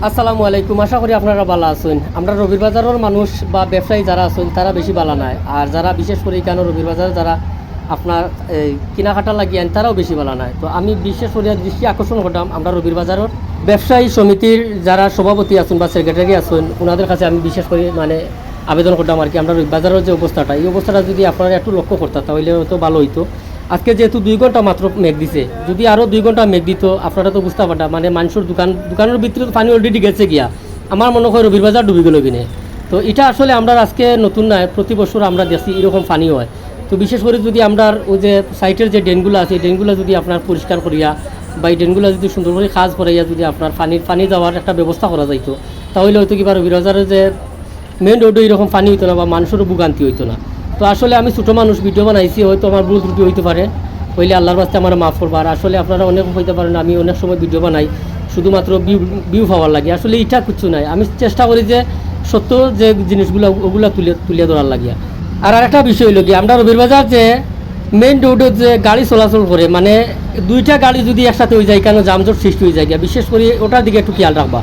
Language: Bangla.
আসসালামু আলাইকুম, আশা করি আপনারা ভালো আছেন। আমরা রবির বাজারের মানুষ বা ব্যবসায়ী যারা আছেন তারা বেশি ভালো নাই, আর যারা বিশেষ করে কেন রবির বাজারে যারা আপনার কেনাকাটা লাগিয়েন তারাও বেশি ভালো নাই। তো আমি বিশেষ করে দৃষ্টি আকর্ষণ করতাম আমরা রবির বাজারের ব্যবসায়ী সমিতির যারা সভাপতি আছেন বা সেক্রেটারি আছেন ওনাদের কাছে আমি বিশেষ করে আবেদন করতাম আর কি, আমরা রবির বাজারের যে অবস্থাটা এই অবস্থাটা যদি আপনারা একটু লক্ষ্য করতাম তাহলে হয়তো ভালো হইতো। আজকে যেহেতু 2 ঘন্টা মাত্র মেঘ দিছে, যদি আরও 2 ঘন্টা মেঘ দিত আপনারা তো বুঝতে পারতাম মানুষের দোকানের ভিতরে পানি অলরেডি গেছে গিয়া। আমার মনে হয় রবির বাজার ডুবি গেল কিনে। তো এটা আসলে আমরা আজকে নতুন নয়, প্রতি বছর আমরা দেখছি এরকম পানি হয়। তো বিশেষ করে যদি আমরা ওই যে সাইটের যে ড্রেনগুলো আছে এই ড্রেনগুলো যদি আপনার পরিষ্কার করিয়া বা এই ড্রেনগুলো যদি সুন্দর করে কাজ করাইয়া যদি আপনার পানি যাওয়ার একটা ব্যবস্থা করা যাইতো তাহলে হয়তো কিবার রবির বাজারের যে মেন রোডে এরকম পানি হইতো না বা মানুষেরও ভোগান্তি হইতো না। তো আসলে আমি ছোটো মানুষ, ভিডিও বানাইছি, হয়তো আমার ভুল ত্রুটি হইতে পারে, হইলে আল্লাহর রাস্তায় আমার মাফ করবো। আর আসলে আপনারা অনেক হইতে পারেন আমি অনেক সময় ভিডিও বানাই শুধুমাত্র ভিউ পাওয়ার লাগে, আসলে এটা কিছু নাই। আমি চেষ্টা করি যে সত্য যে জিনিসগুলো ওগুলো তুলে ধরার লাগিয়া। আর একটা বিষয় হইল কি, আমরা রবির বাজার যে মেইন রোডে যে গাড়ি চলাচল করে, 2টা গাড়ি যদি একসাথে হয়ে যায় কেন যানজট সৃষ্টি হয়ে যায়, বিশেষ করে ওটার দিকে একটু খেয়াল রাখবা।